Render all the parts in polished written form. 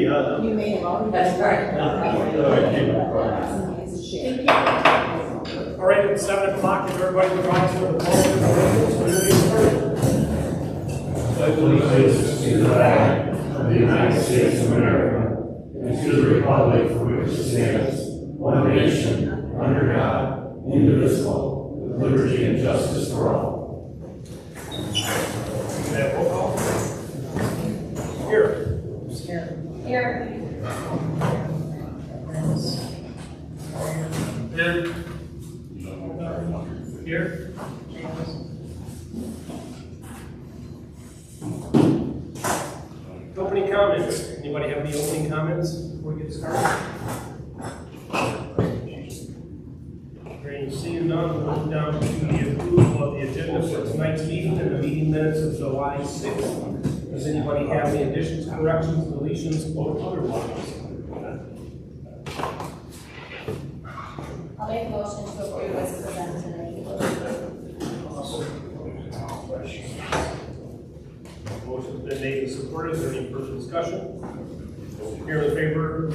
You may have already. That's right. All right, it's 7 o'clock. If everybody would rise for the Pledge allegiance to the flag of the United States of America and to the republic for which it stands, one nation, under God, indivisible, with liberty and justice for all. Here. Here. Here. Opening comments. Anybody have any opening comments before we get started? Hearing seeing none, we'll move down to the approval of the agenda for tonight's meeting and the meeting minutes of July 6th. Does anybody have any additions, corrections, deletions, or otherwise? I'll make a motion to approve as presented tonight. Motion's been made and supported. Is there any further discussion? Here in favor?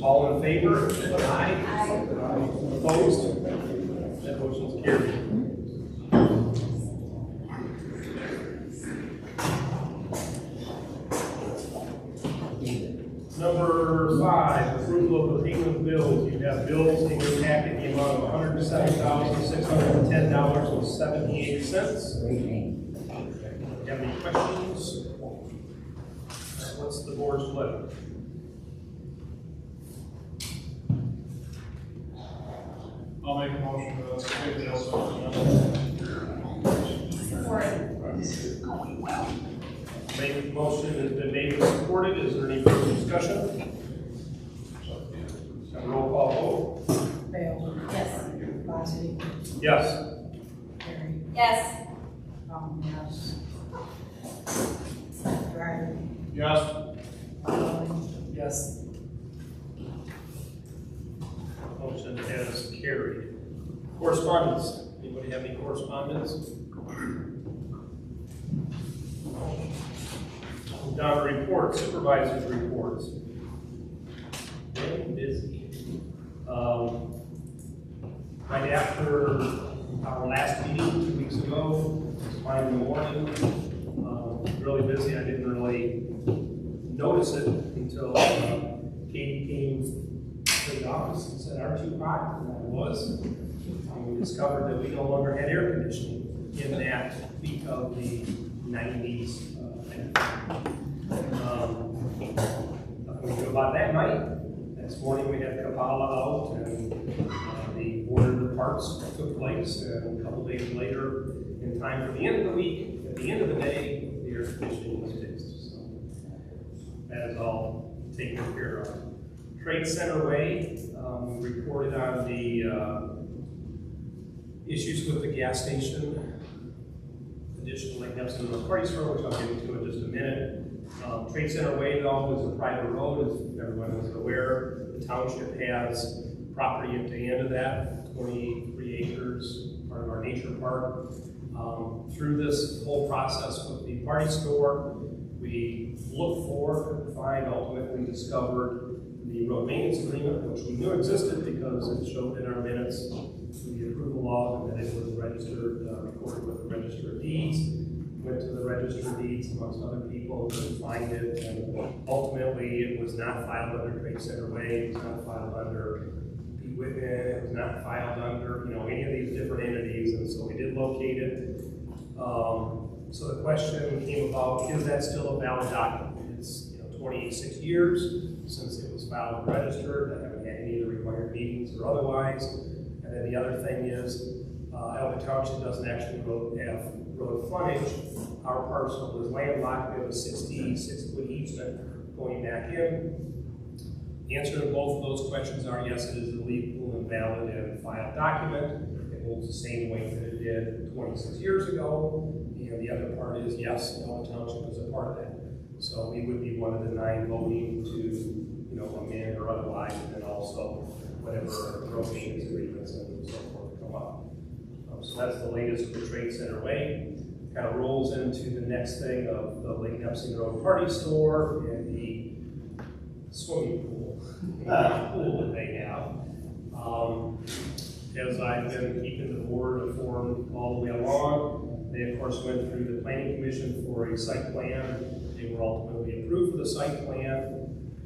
All in favor? Aye. Opposed? That motion's carried. Number 5, approval of the payment of bills. You have bills in your packet in the amount of $107,610.78. Do you have any questions? What's the board's pleasure? I'll make a motion to pay the bills. Motion has been made and supported. Is there any further discussion? Roll call vote. Bales. Yes. Boskee. Yes. Carey. Yes. Yes. Dreier. Yes. Gualdoni. Yes. Motion has carried. Correspondence. Anybody have any correspondence? Down to reports, supervisors reports. Very busy. Right after our last meeting 2 weeks ago, it was 5 in the morning. Really busy. I didn't really notice it until Katie came to the office and said, "Aren't you hot?" And I was. And we discovered that we no longer had air conditioning in that week of the 90s. About that night, next morning we had Kapala out and the order parts took place, and a couple days later, in time for the end of the week, at the end of the day, the air conditioning was fixed. So that is all taken care of. Trade Center Way, reported on the issues with the gas station. Additionally, have some of the parties for, which I'll get into in just a minute. Trade Center Way, though, is a private road, as everyone is aware. The township has property at the end of that, 23 acres, part of our nature park. Through this whole process with the party store, we looked for, could find, ultimately discovered the road maintenance agreement, which we knew existed because it showed in our minutes through the approval log that it was registered, recorded with the Register of Deeds. Went to the Register of Deeds amongst other people, couldn't find it, and ultimately it was not filed under Trade Center Way, it was not filed under P. Whitman, it was not filed under, any of these different entities, and so we did locate it. So the question came about, is that still a valid document? It's 26 years since it was filed and registered. I haven't had any of the required meetings or otherwise. And then the other thing is, Elba Township doesn't actually have road frontage. Our parcel is landlocked. We have a 66-foot easement going back in. The answer to both of those questions are yes, it is a legal and valid and filed document. It holds the same weight that it did 26 years ago. And the other part is yes, Elba Township is a part of that. So we would be one of the 9 voting to, amend or otherwise, and then also whatever road maintenance agreements and so forth come up. So that's the latest for Trade Center Way. kind of rolls into the next thing of the Lake Nepsing Road Party Store and the swimming pool, that they have. As I've been keeping the board informed all the way along, they of course went through the planning commission for a site plan. They were ultimately approved for the site plan,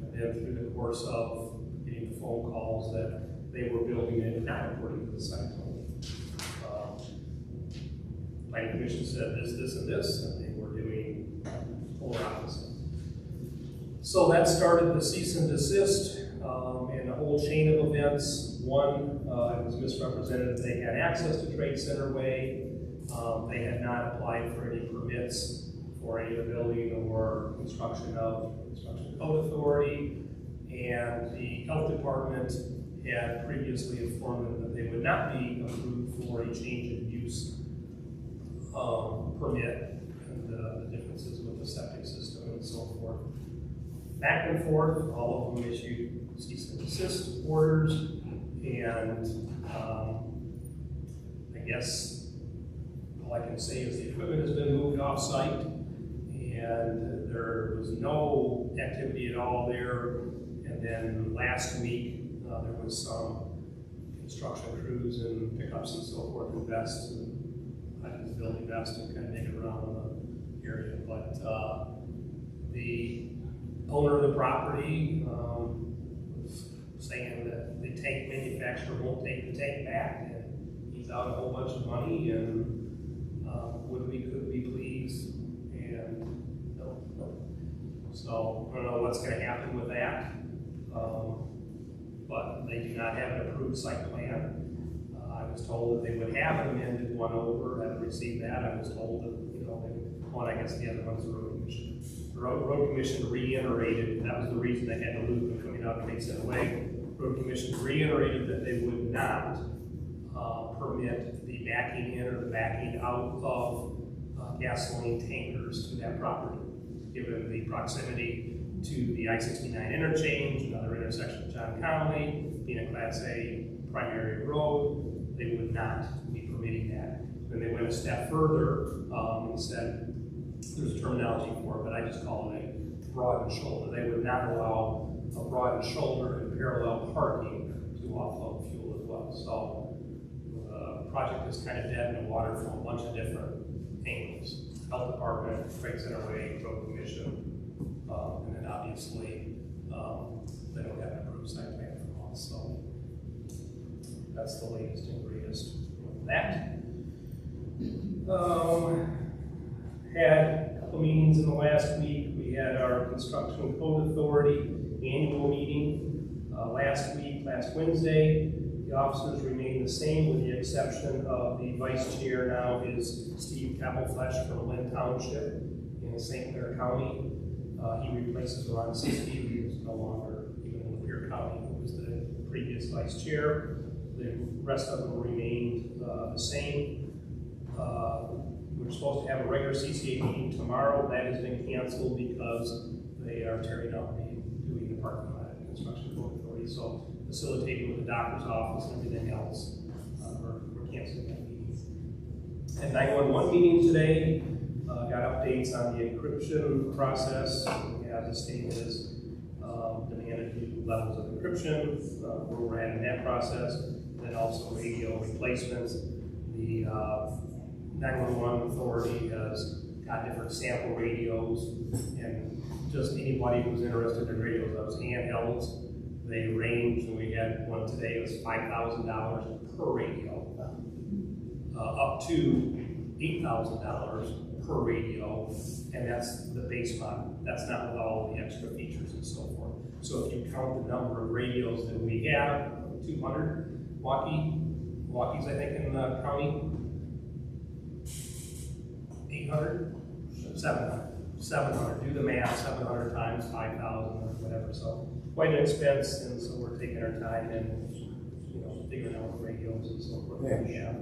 and then through the course of getting the phone calls that they were building it not according to the site plan. Planning commission said this, and this, and they were doing polar opposite. So that started the cease and desist and a whole chain of events. One, it was misrepresented that they had access to Trade Center Way. They had not applied for any permits for any of the building or construction code authority, and the health department had previously informed them that they would not be approved for a change of use permit, and the differences with the septic system and so forth. Back and forth, all of them issued cease and desist orders, and I guess all I can say is the equipment has been moved off-site, and there was no activity at all there. And then last week, there was some construction crews and pickups and so forth, and vests, and I was building vests to kind of make it around the area. But the owner of the property was saying that the tank manufacturer won't take the tank back, and he's out a whole bunch of money, and could we please, and no. So I don't know what's going to happen with that, but they do not have an approved site plan. I was told that they would have an amended one over. I haven't received that. I was told that, I guess the other one's the road commission. The road commission reiterated, that was the reason they had the loop coming out of Trade Center Way. Road commission reiterated that they would not permit the backing in or the backing out of gasoline tankers to that property, given the proximity to the I-69 interchange, another intersection of John Connolly, being a Class A primary road. They would not be permitting that. Then they went a step further and said, there's a terminology for it, but I just call it a broad and shoulder. They would not allow a broad and shoulder and parallel parking to offload fuel as well. So the project is kind of dead in the water from a bunch of different angles. Health department, Trade Center Way, road commission, and then obviously they don't have an approved site plan from us. So that's the latest and greatest with that. Had a couple meetings in the last week. We had our Construction Code Authority annual meeting last Wednesday. The officers remain the same with the exception of the vice chair now is Steve Capelflesh from Lynn Township in St. Clair County. He replaces Ron Siskey, who is no longer even in Lapeer County, who was the previous vice chair. The rest of them remained the same. We're supposed to have a regular CCA meeting tomorrow. That has been canceled because they are tearing out doing the parking lot at Construction Code Authority. So facilitating with the doctor's office and everything else, we're canceling that meeting. At 911 meeting today, got updates on the encryption process. As the state has demanded new levels of encryption, where we're at in that process. Then also radio replacements. The 911 authority has got different sample radios, and just anybody who's interested in radios, those handhelds, they range, and we had one today, it was $5,000 per radio, up to $8,000 per radio, and that's the base model. That's not with all the extra features and so forth. So if you count the number of radios that we have, 200 walkies, I think, in the county, 800, 700, do the math, 700 times 5,000 or whatever, so quite an expense, and so we're taking our time and, figuring out what radios and so forth that we have.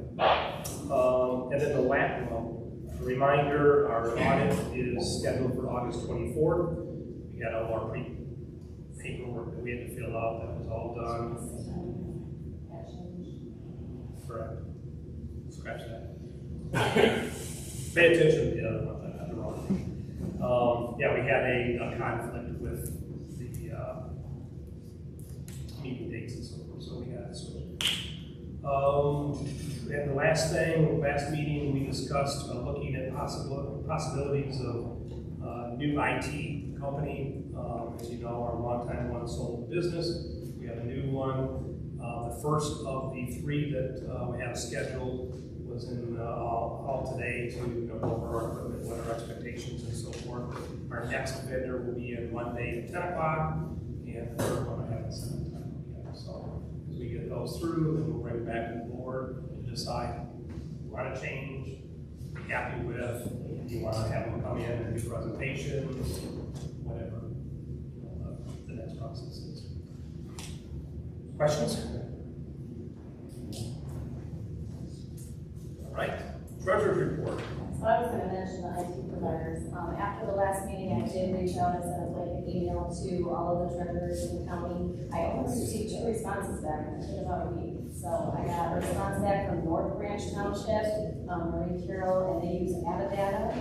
And then the last reminder, our audit is scheduled for August 24th. We got all our paperwork that we had to fill out, that was all done. Correct. Scratch that. pay attention to the other one, I got the wrong thing. Yeah, we had a conflict with the, meeting dates and so forth, so we had to switch. And the last meeting, we discussed looking at possibilities of new IT company. As you know, our longtime one sold the business. We have a new one. The first of the three that we have scheduled was in hall today to go over our equipment, what our expectations and so forth. Our next vendor will be in Monday at 10 o'clock, and the third one I haven't set a time yet. So as we get those through, then we'll bring it back to the board to decide want to change, happy with, do you want to have them come in and do presentations, whatever the next process is. Questions? All right, treasurer's report. So I was going to mention the IT providers. After the last meeting, I did reach out and sent an email to all of the treasurers in the county. I only received 2 responses back in about a week. So I got a response back from North Branch Township, Marie Carroll, and they use Avadata,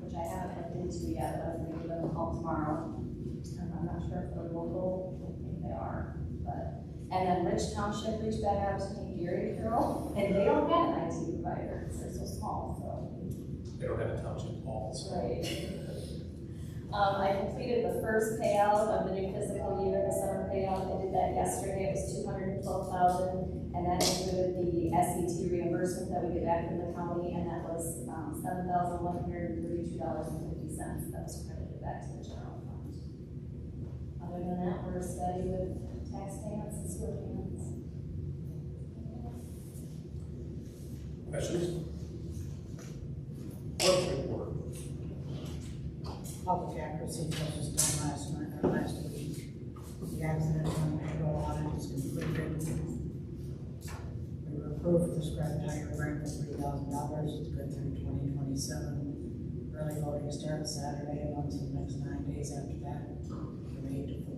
which I haven't looked into yet, but I'm going to give them a call tomorrow. I'm not sure if they're local, I think they are, but. And then Rich Township reached back out to me, Gary Carroll, and they don't have an IT provider, because they're so small, so. They don't have a township hall, so. Right. I completed the first payout of the new fiscal year, the summer payout. I did that yesterday. It was $212,000, and that included the SET reimbursement that we get back from the county, and that was $7,132.50. That was credited back to the general fund. Other than that, we're steady with tax payments and sewer payments. Questions? Clerk's report. Public accuracy was done last week. The accident on payroll audit is completed. We were approved for the scrap tire grant for $3,000. It's good through 2027. Early voting starts Saturday and runs for the next 9 days after that, from 8 to 4.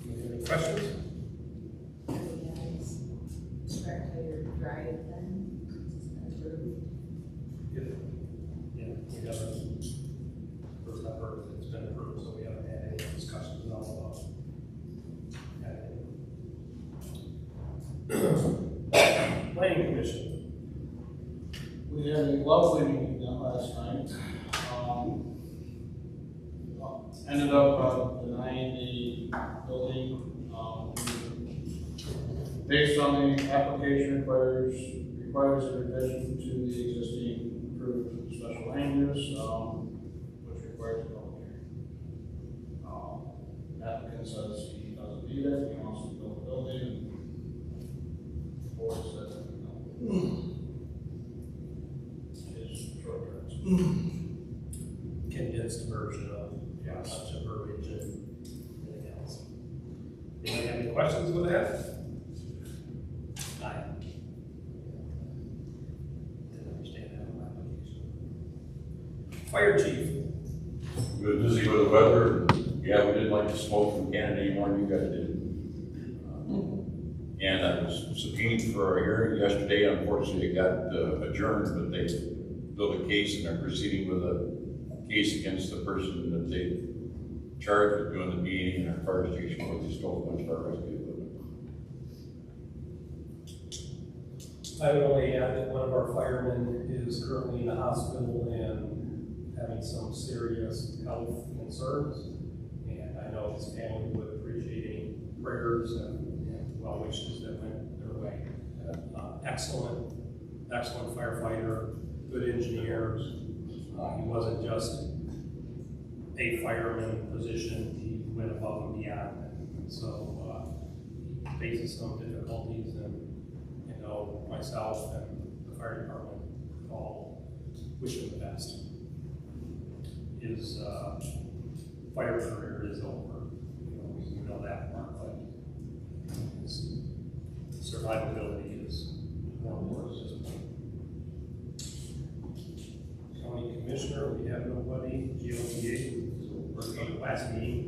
Any questions? Yeah, we haven't, first I've heard it's been approved, so we haven't had any discussions at all about Planning Commission. We had a lovely meeting done last night. Ended up denying the building. Based on the application requires a revision to the existing approved special land use, which requires a public hearing. The applicant says he doesn't need it, he wants to build a building. The board says no. His short terms. Condensed version of a bunch of verbiage and everything else. Anybody have any questions with that? Aye. Didn't understand that application. Fire chief. We were busy with the weather. Yeah, we didn't like the smoke from Canada anymore, you guys did. And I was subpoenaed for a hearing yesterday. Unfortunately, it got adjourned, but they built a case and they're proceeding with a case against the person that they charged with doing the meeting in our fire station where they stole a bunch of our rescue equipment. I would only add that one of our firemen is currently in the hospital and having some serious health concerns. And I know his family would appreciate any prayers and well wishes that went their way. Excellent firefighter, good engineer. He wasn't just a fireman position, he went above and beyond. And so he faces some difficulties, and myself and the fire department all wish him the best. His fire career is over. We know that part, but his survivability is more important at this point. County Commissioner, we have nobody. GOTA, so we're on the last meeting.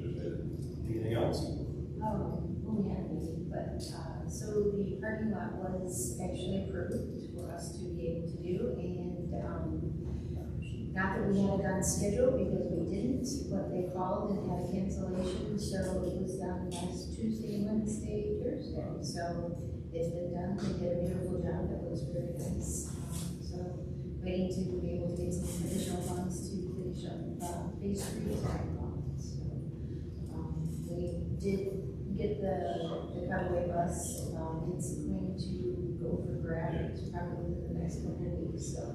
Anything else? We had a meeting, but So the parking lot was actually approved for us to be able to do, and, not that we had it on schedule, because we didn't, but they called and had a cancellation, so it was done last Tuesday, Wednesday, Thursday. So it's been done, they did a beautiful job, that was very nice. So waiting to be able to get some additional funds to finish up, phase 3 of our project. So, we did get the cutaway bus, it's going to go for grab, probably within the next couple of weeks, so,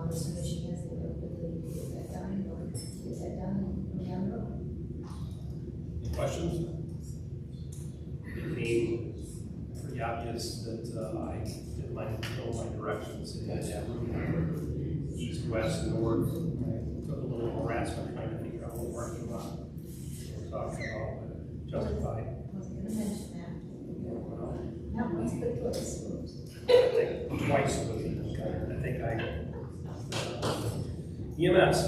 as soon as she has the ability to get that done, or get that done and go down the road. Any questions? It became pretty obvious that I didn't know my directions in that room, east, west, and north. I took a little harassment trying to figure out what parking lot we're talking about, but justified. I wasn't gonna mention that. Not once, but twice. I think twice was it. I think EMS.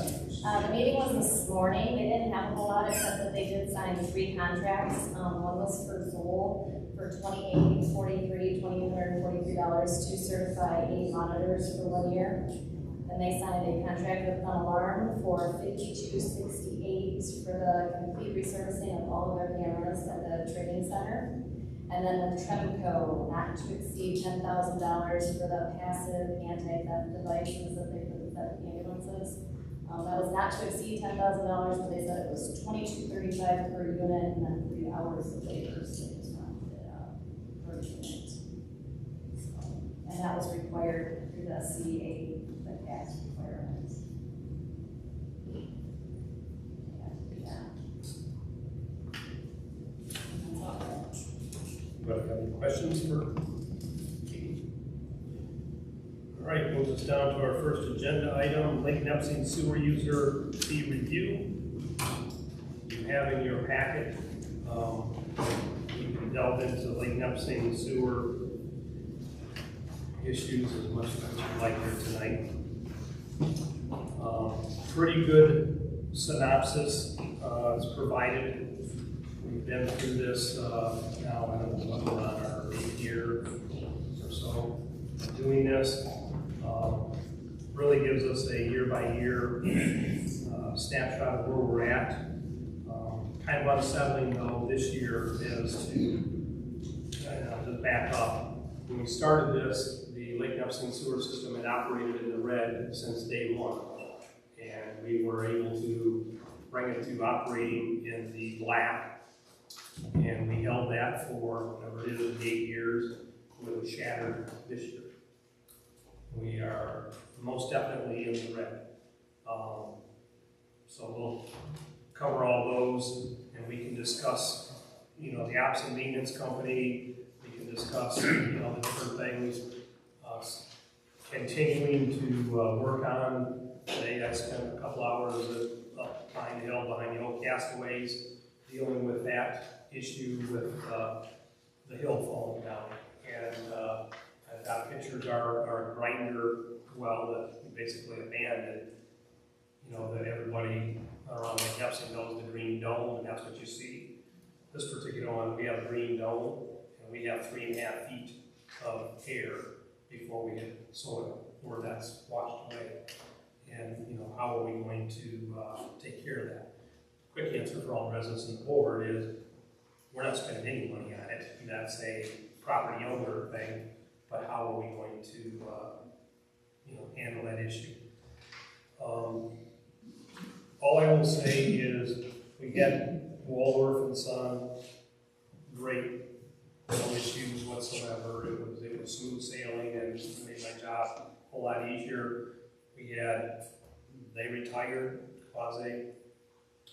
The meeting was this morning. They didn't have a whole lot, except that they did sign 3 contracts. One was for Zoll for $2,843 to certify 8 monitors for 1 year. Then they signed a contract with Alarm for $52.68 for the complete resurfacing of all of their cameras at the training center. And then with Tremco, not to exceed $10,000 for the passive anti-theft devices that they put at the ambulances. That was not to exceed $10,000, but they said it was $22.35 per unit and then 3 hours of labor, so they just wanted it per unit. And that was required through the CA, the CAS requirements. They had to do that. That's all. Anybody have any questions for Katie? All right, moves us down to our first agenda item, Lake Neptune Sewer User Fee Review. You have in your packet, you can delve into Lake Neptune Sewer issues as much as you'd like here tonight. Pretty good synopsis is provided. We've been through this now, I don't know, we're on our 8th year or so of doing this. Really gives us a year-by-year snapshot of where we're at. Kind of unsettling though this year is to back up. When we started this, the Lake Neptune sewer system had operated in the red since day 1. And we were able to bring it to operating in the black. And we held that for whatever it is, 8 years. It was shattered this year. We are most definitely in the red. So we'll cover all those, and we can discuss, the ops and maintenance company. We can discuss, the different things. Continuing to work on. Today I spent a couple hours up behind the hill, behind the old castaways, dealing with that issue with the hill falling down. And I've got pictures of our grinder well that we basically abandoned. That everybody around Lake Neptune knows the green dome, and that's what you see. This particular one, we have a green dome, and we have 3.5 feet of air before we hit soil, where that's washed away. And how are we going to take care of that? Quick answer for all residents on the board is we're not spending any money on it. That's a property owner thing, but how are we going to handle that issue? All I will say is we get Waldorf and Son, great, no issues whatsoever. It was smooth sailing and made my job a whole lot easier. They retired, quasi.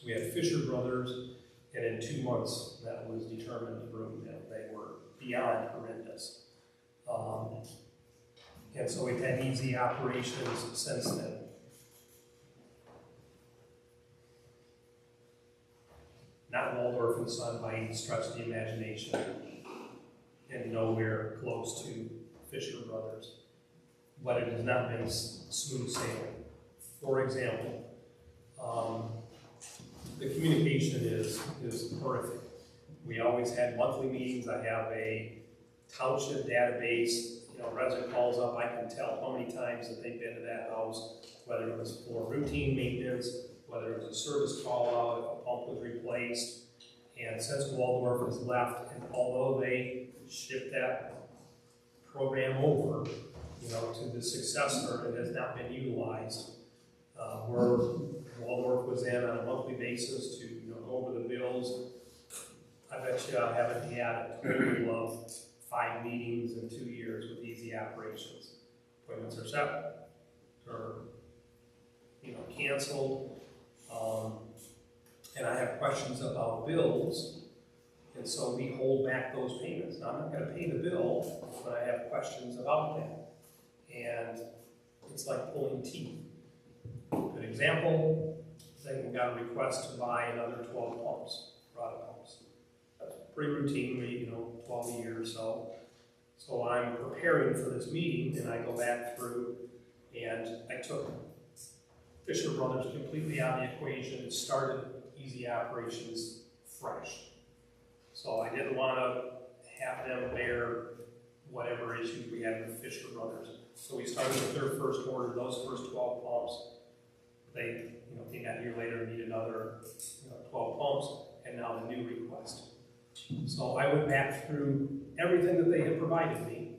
We had Fisher Brothers, and in 2 months that was determined to prove that they were beyond horrendous. And so we've had easy operations since then. Not Waldorf and Son by any stretch of the imagination, and nowhere close to Fisher Brothers. But it has not been smooth sailing. For example, the communication is horrific. We always had monthly meetings. I have a township database. Resident calls up, I can tell how many times that they've been to that house, whether it was for routine maintenance, whether it was a service call out, if a pump was replaced. And since Waldorf has left, and although they shipped that program over, to the successor, it has not been utilized. Where Waldorf was in on a monthly basis to go over the bills. I bet you I haven't had a total of 5 meetings in 2 years with Easy Operations. Appointments are set, or canceled, and I have questions about bills, and so we hold back those payments. Now, I'm not going to pay the bill, but I have questions about that, and it's like pulling teeth. Good example, they got a request to buy another 12 pumps, product pumps. That's pretty routine, 12 a year or so. So I'm preparing for this meeting, and I go back through, and I took Fisher Brothers completely out of the equation and started Easy Operations fresh. So I didn't want to have them bear whatever issues we had with Fisher Brothers. So we started with their first order, those first 12 pumps. They, came out a year later and need another, 12 pumps, and now the new request. So I went back through everything that they had provided me.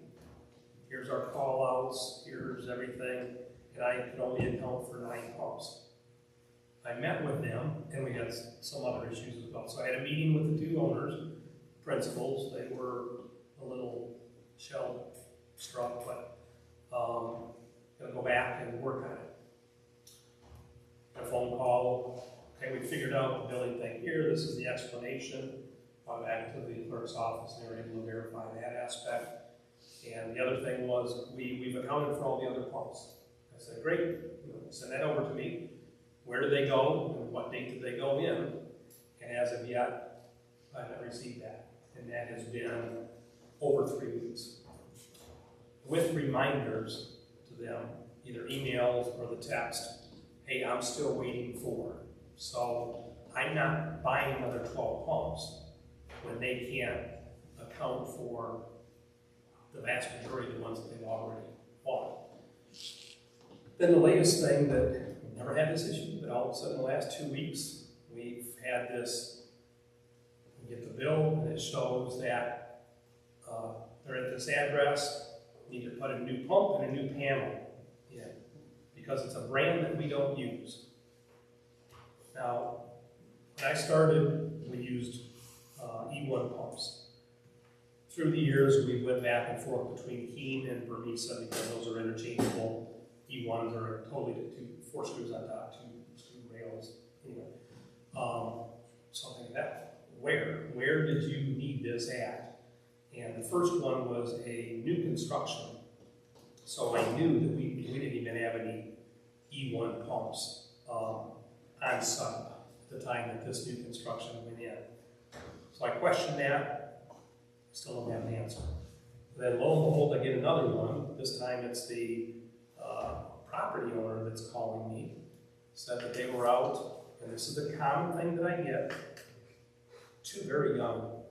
Here's our call outs, here's everything, and I could only account for 9 pumps. I met with them, and we had some other issues as well. So I had a meeting with the 2 owners, principals. They were a little shell struck, but gonna go back and work on it. A phone call, okay, we figured out the billing thing here, this is the explanation. Went back to the clerk's office, and they were able to verify that aspect. And the other thing was, we've accounted for all the other pumps. I said, great, send that over to me. Where do they go, and what date did they go in? And as of yet, I haven't received that. And that has been over 3 weeks. With reminders to them, either emails or the text, hey, I'm still waiting for. So I'm not buying another 12 pumps when they can't account for the vast majority of the ones that they've already bought. Then the latest thing that we've never had this issue, but all of a sudden in the last 2 weeks, we've had this, we get the bill, and it shows that they're at this address, need to put a new pump and a new panel in, because it's a brand that we don't use. Now, when I started, we used E1 pumps. Through the years, we went back and forth between Keene and Bermisa because those are interchangeable. E1s are totally 4 screws on top, 2 screw rails, anyway. Something like that. Where did you need this at? And the first one was a new construction. So I knew that we didn't even have any E1 pumps on site at the time that this new construction went in. So I questioned that, still don't have an answer. Then lo and behold, I get another one. This time it's the property owner that's calling me, said that they were out, and this is a common thing that I get, 2 very young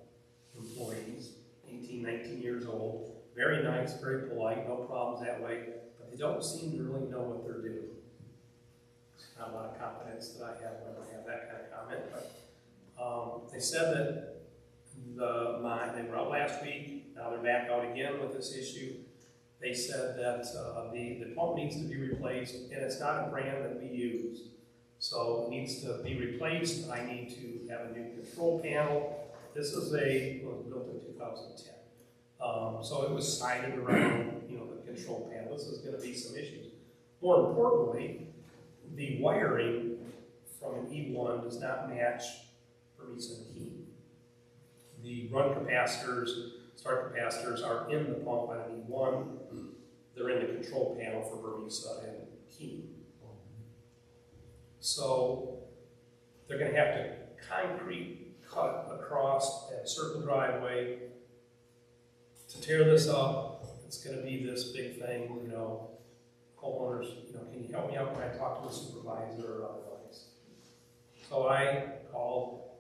employees, 18, 19 years old, very nice, very polite, no problems that way, but they don't seem to really know what they're doing. Not a lot of confidence that I have when I have that kind of comment, but they said that they were out last week, now they're back out again with this issue. They said that the pump needs to be replaced, and it's not a brand that we use. So it needs to be replaced. I need to have a new control panel. This is it was built in 2010. So it was sided around, the control panel. This is going to be some issues. More importantly, the wiring from an E1 does not match Bermisa and Keene. The run capacitors, start capacitors are in the pump on an E1. They're in the control panel for Bermisa and Keene. So they're going to have to concrete cut across that circle driveway to tear this up. It's going to be this big thing, homeowners, can you help me out when I talk to a supervisor or otherwise? So I called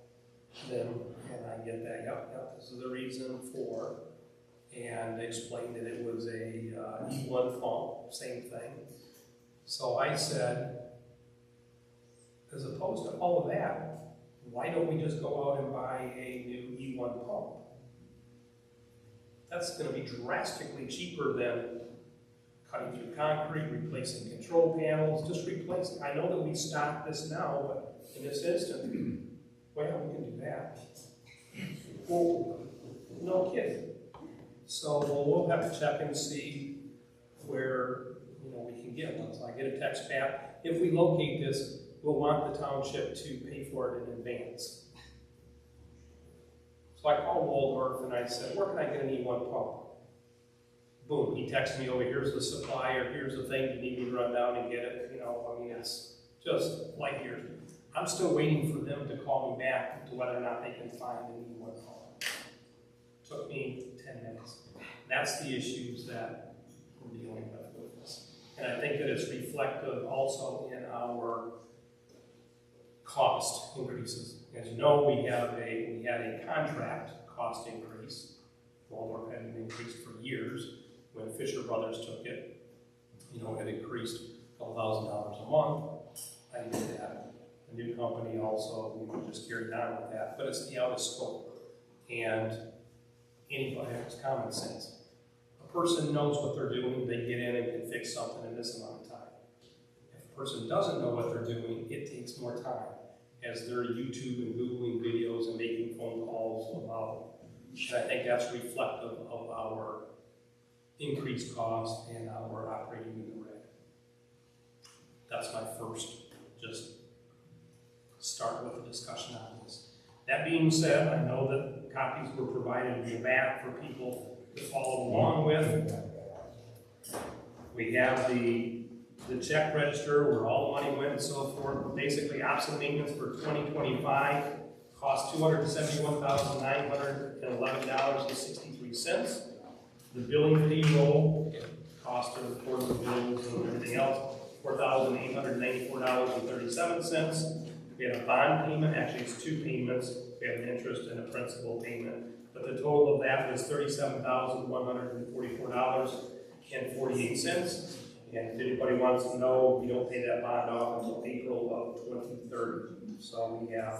them and I get that, yep, this is the reason for, and explained that it was a E1 pump, same thing. So I said, as opposed to all of that, why don't we just go out and buy a new E1 pump? That's going to be drastically cheaper than cutting through concrete, replacing control panels, just replacing. I know that we stock this now, but in this instant, well, we can do that. Well, no kidding. So we'll have to check and see where we can get one. So I get a text back. If we locate this, we'll want the township to pay for it in advance. So I called Waldorf and I said, where can I get an E1 pump? Boom, he texted me over, here's the supplier, here's the thing, you need me to run down and get it. It's just light years. I'm still waiting for them to call me back to whether or not they can find an E1 pump. Took me 10 minutes. That's the issues that we're dealing with this. And I think that it's reflective also in our cost increases. As you know, we had a contract cost increase. Waldorf hadn't increased for years. When Fisher Brothers took it, it increased a couple $1,000s a month. I did that. The new company also, just carried on with that, but it's the out of scope. And anybody has common sense. A person knows what they're doing, they get in and can fix something in this amount of time. If a person doesn't know what they're doing, it takes more time as they're YouTube and Googling videos and making phone calls about it. And I think that's reflective of our increased cost and our operating in the red. That's my first, just start with a discussion on this. That being said, I know that copies were provided in the back for people to follow along with. We have the check register where all the money went and so forth. Basically, ops and maintenance for 2025 cost $271,911.63. The billing fee roll, cost of recording the bills and everything else, $4,894.37. We had a bond payment, actually it's two payments. We have an interest and a principal payment. But the total of that was $37,144.48. And if anybody wants to know, we don't pay that bond off until April of 2030. So we have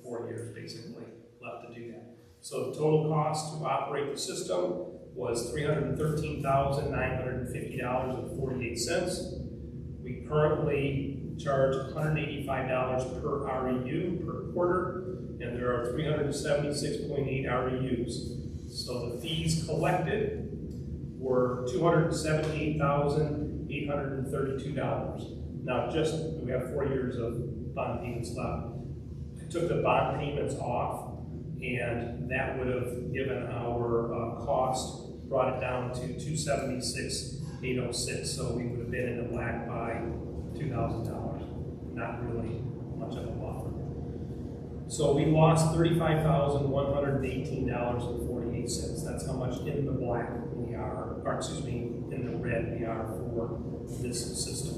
4 years basically left to do that. So the total cost to operate the system was $313,950.48. We currently charge $185 per REU per quarter, and there are 376.8 REUs. So the fees collected were $278,832. Now, we have 4 years of bond payments left. I took the bond payments off, and that would have given our cost, brought it down to $276,806. So we would have been in the black by $2,000. Not really much of a buffer. So we lost $35,118.48. That's how much in the black we are, in the red we are for this system.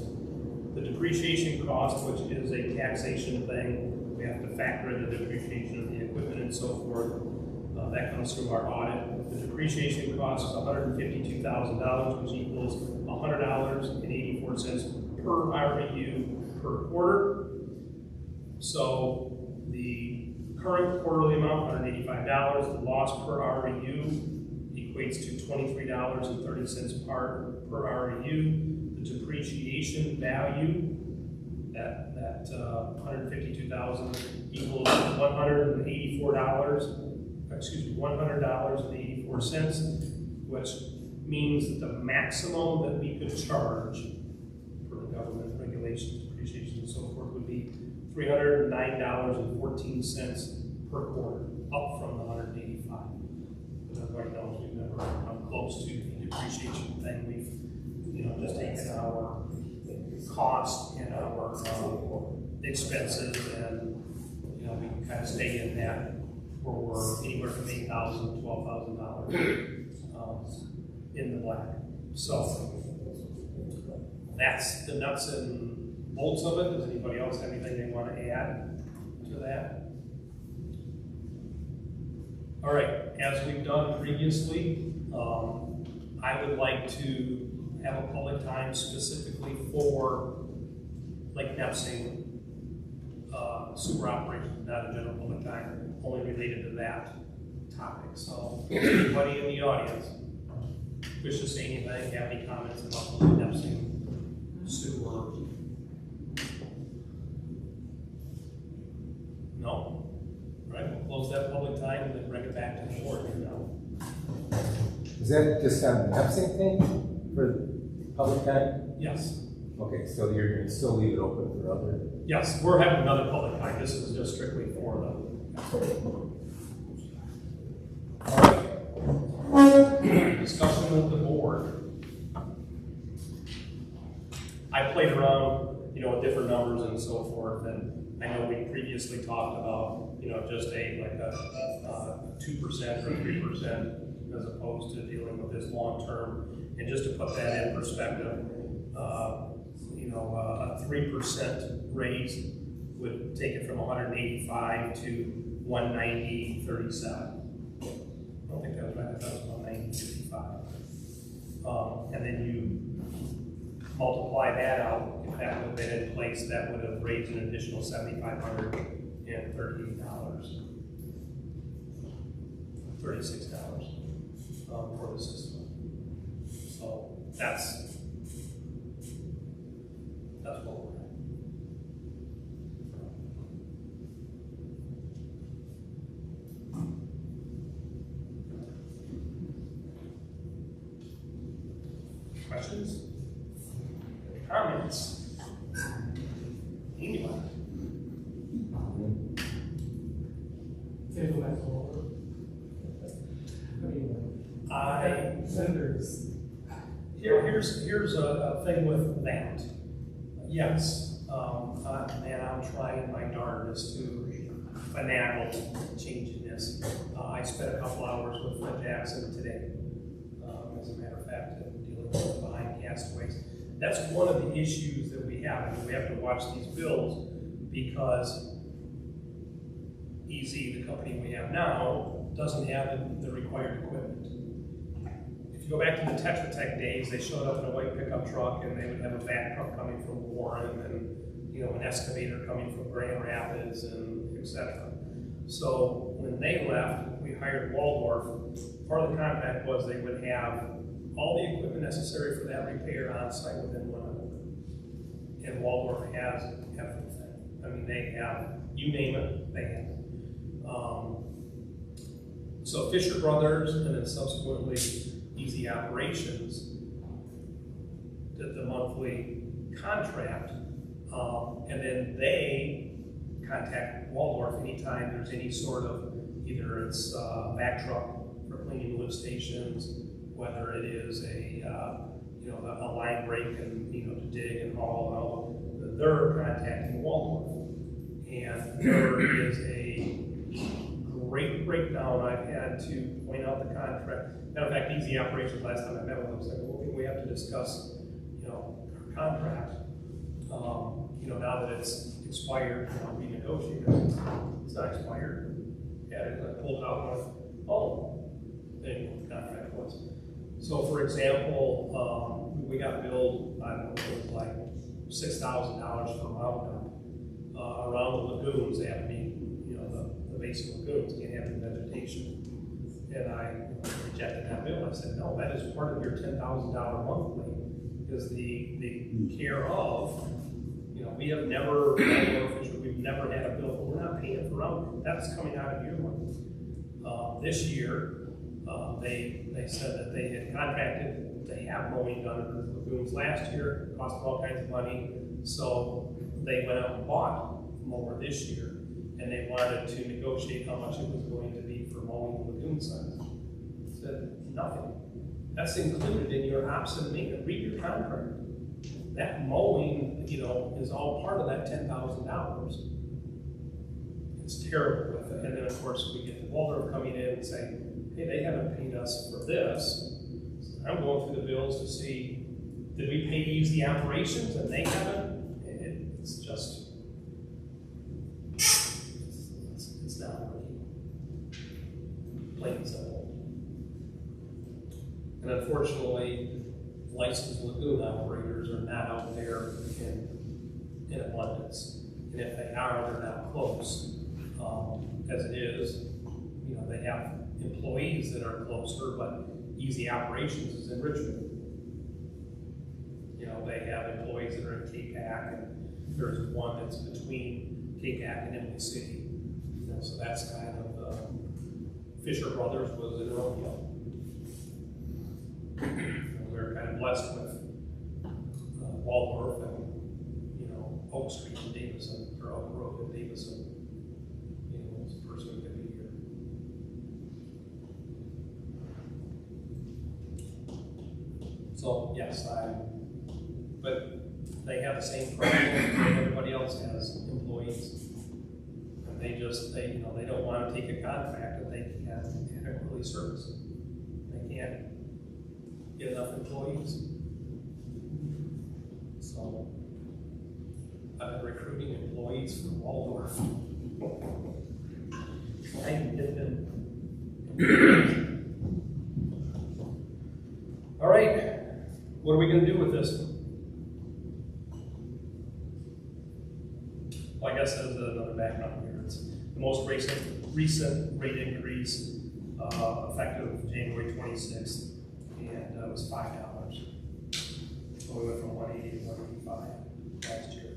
The depreciation cost, which is a taxation thing, we have to factor in the depreciation of the equipment and so forth. That comes through our audit. The depreciation cost is $152,000, which equals $100.84 per REU per quarter. So the current quarterly amount, $185, the loss per REU equates to $23.30 per REU. The depreciation value, that $152,000 equals $100.84, which means that the maximum that we could charge for the government regulations, depreciation, and so forth would be $309.14 per quarter, up from the $185. But everybody knows we've never come close to the depreciation thing. We've, just taken our cost and our expenses, and we can kind of stay in that where we're anywhere from $8,000 to $12,000 in the black. So that's the nuts and bolts of it. Does anybody else have anything they want to add to that? All right, as we've done previously, I would like to have a public time specifically for Lake Nepsing sewer operations, not a general public time, only related to that topic. So, anybody in the audience wish to say anything, have any comments about the Lake Nepsing sewer? No? All right, we'll close that public time and then bring it back to the board here now. Is that just on the Nepsing thing for public time? Yes. Okay, so you're going to still leave it open for other? Yes, we're having another public time. This is just strictly for them. All right. Discussion with the board. I played around, with different numbers and so forth, and I know we previously talked about, just like a 2% or 3% as opposed to dealing with this long term. And just to put that in perspective, a 3% raise would take it from 185 to 190.37. I don't think that was right. I thought it was 190.55. And then you multiply that out. If that would have been in place, that would have raised an additional $7,538, $36 for the system. So that's what we're at. Questions? Comments? Anyone? Here's a thing with that. Yes, man, I'm trying my darndest to finagle changing this. I spent a couple hours with Fred Jackson today, as a matter of fact, dealing with behind castaways. That's one of the issues that we have. I mean, we have to watch these bills because EZ, the company we have now, doesn't have the required equipment. If you go back to the Tetra Tech days, they showed up in a white pickup truck and they would have a vac truck coming from Warren and an excavator coming from Grand Rapids and etc. So when they left, we hired Waldorf. Part of the contract was they would have all the equipment necessary for that repair on site within 1 hour. And Waldorf has everything. I mean, they have, you name it, they have it. So Fisher Brothers and then subsequently Easy Operations did the monthly contract, and then they contact Waldorf anytime there's any sort of, either it's a back truck for cleaning lift stations, whether it is a line break and to dig and haul and all, they're contacting Waldorf. And there is a great breakdown. I've had to point out the contract. Matter of fact, Easy Operations, last time I met with them, said, well, we have to discuss, our contract. Now that it's expired, renegotiate it. It's not expired. I pulled it out and went, oh, then what the contract was. So, for example, we got billed, I don't know, it was like $6,000 for Roundup. Around the lagoons, they have to be, the basic lagoons, can't have any vegetation. And I rejected that bill. I said, no, that is part of your $10,000 monthly, because the care of, we have never, we've never had a bill, but we're not paying for Roundup. That's coming out of your money. This year, they said that they had contracted to have mowing done in the lagoons last year, cost them all kinds of money. So they went out and bought a mower this year, and they wanted to negotiate how much it was going to be for mowing the lagoon side. I said, nothing. That's included in your ops and maintenance. Read your contract. That mowing, is all part of that $10,000. It's terrible with it. And then, of course, we get the Waldorf coming in and saying, hey, they haven't paid us for this. So I'm going through the bills to see, did we pay Easy Operations and they haven't? It's just, it's not working. Plain and simple. unfortunately, licensed lagoon operators are not out there in abundance. And if they are, they're not close. As it is, you know, they have employees that are closer, but Easy Operations is in Richmond. You know, they have employees that are in K-Pac, and there's one that's between K-Pac and Emily City. You know, so that's kind of, Fisher Brothers was in Romeo. We're kind of blessed with Waldorf and, you know, Oak Street in Davison, or Oak Road in Davison. You know, it's the first week of the year. So, yes, but they have the same problem that everybody else has, employees. And they don't want to take a contract that they can't adequately service. They can't get enough employees. So, I've been recruiting employees for Waldorf. I can get them. All right, what are we going to do with this? Well, I guess there's another background here. It's the most recent rate increase effective January 26th, and it was $5. So we went from 180 to 185 last year.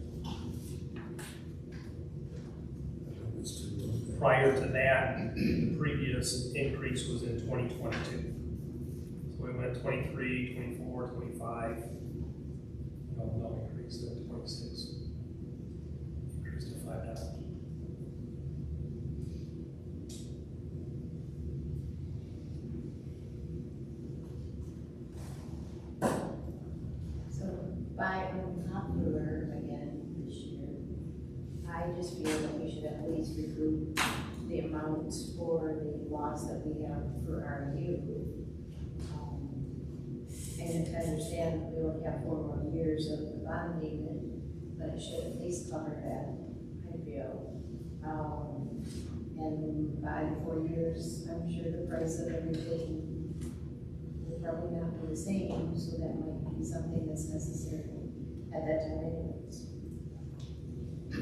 Prior to that, the previous increase was in 2022. So we went 23, 24, 25. No increase to 26. Increase to $5. By unpopular again this year, I just feel that we should at least recoup the amount for the loss that we have for our youth. And I understand that we only have 4 more years of the bond payment, but it should at least cover that, I feel. And by 4 years, I'm sure the price of everything will probably not be the same, so that might be something that's necessary at that time anyways. I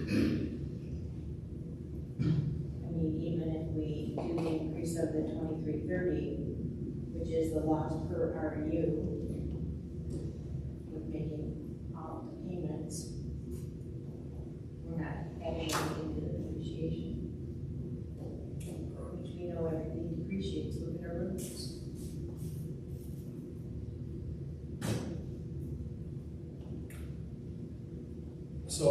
mean, even if we do the increase of the 2330, which is the loss per RU, with making all the payments, we're not adding anything to the depreciation, which we know everything depreciates. Look at our roads. So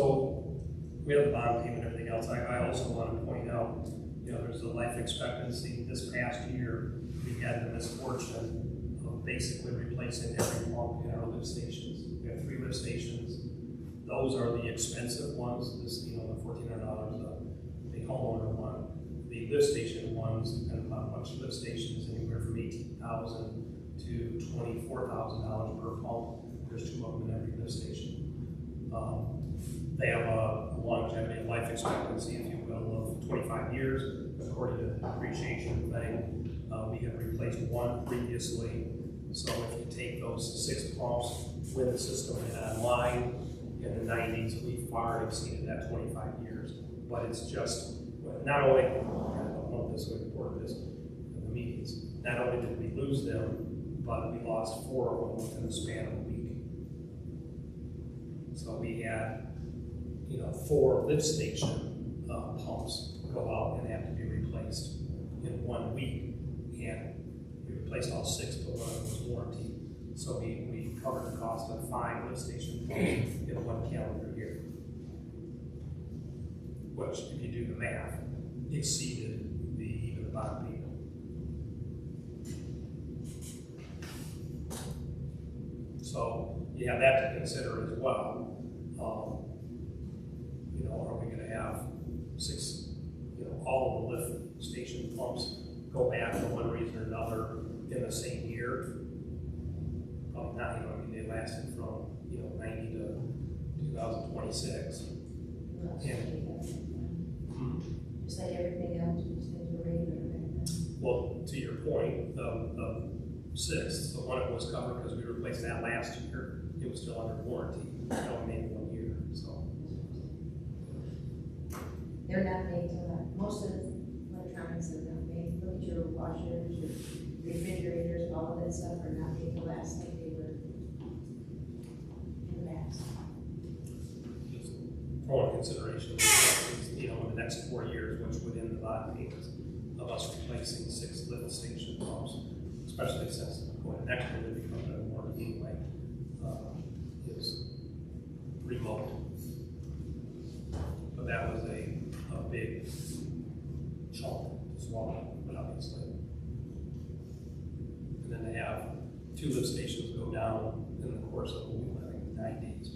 we have the bond payment and everything else. I also want to point out, you know, there's a life expectancy. This past year, we had the misfortune of basically replacing every pump in our lift stations. We have 3 lift stations. Those are the expensive ones. This, you know, the $1,400, the homeowner one. The lift station ones, depending on how much lift stations, anywhere from $18,000 to $24,000 per pump. There's 2 of them in every lift station. They have a longevity, a life expectancy, if you will, of 25 years, according to the depreciation thing. We have replaced 1 previously. So if you take those 6 pumps with the system online in the 90s, we far exceeded that 25 years. But it's just, not only, I don't know this, we reported this in the meetings, not only did we lose them, but we lost 4 of them within the span of a week. So we had, you know, 4 lift station pumps go out and have to be replaced in 1 week. And we replaced all 6, but 1 of them was warranty. So we covered the cost of 5 lift station pumps in 1 calendar year. Which, if you do the math, exceeded even the bond payment. So you have that to consider as well. You know, are we going to have 6, you know, all of the lift station pumps go back for one reason or another in the same year? Probably not. You know, I mean, they lasted from, you know, 90 to 2026. Just like everything else, just like the regular. Well, to your point, the 6th, but when it was covered, because we replaced that last year, it was still under warranty, only maybe 1 year, so. They're not made to that. Most of the electronics are not made. Look at your washers, your refrigerators, all of that stuff are not made to last like they were in the past. Just for consideration, you know, in the next 4 years, which would end the bond payments of us replacing 6 lift station pumps, especially since going next year to become a warranty anyway, is remote. But that was a big chunk to swallow, obviously. And then they have 2 lift stations go down in the course of, I think, 9 days.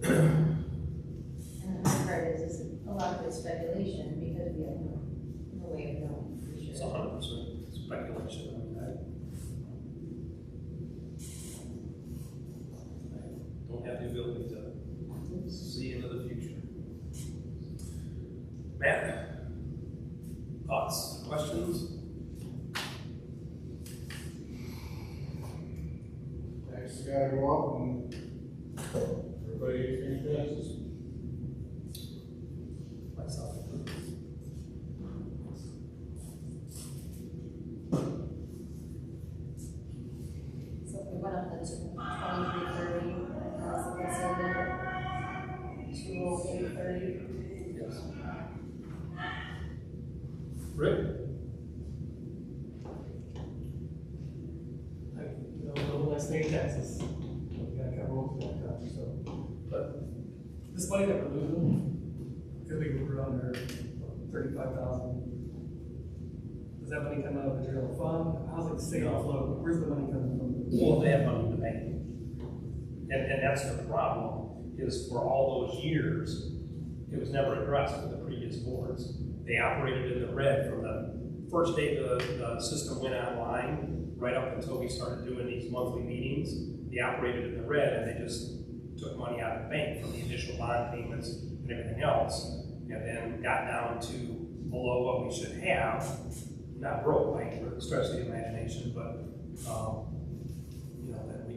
And the hard part is a lot of it's speculation because we have no way of knowing for It's sure. 100% speculation. I don't have the ability to see into the future. Matt, thoughts, questions? Next, gotta go up and everybody finishes. Myself. So if we went up to 2330, that's considered 20830. Yes. Rick? No less paying taxes. We gotta cover most of that cost, so. But this money that we're losing, because we were under 35,000. Does that money come out of the general fund? How's it stay afloat? Where's the money coming from? Well, they have money in the bank. And that's the problem, is for all those years, it was never addressed with the previous boards. They operated in the red from the first day the system went online, right up until we started doing these monthly meetings. They operated in the red and they just took money out of the bank from the initial bond payments and everything else, and then got down to below what we should have. Not broke by stretch the imagination, but you know, that we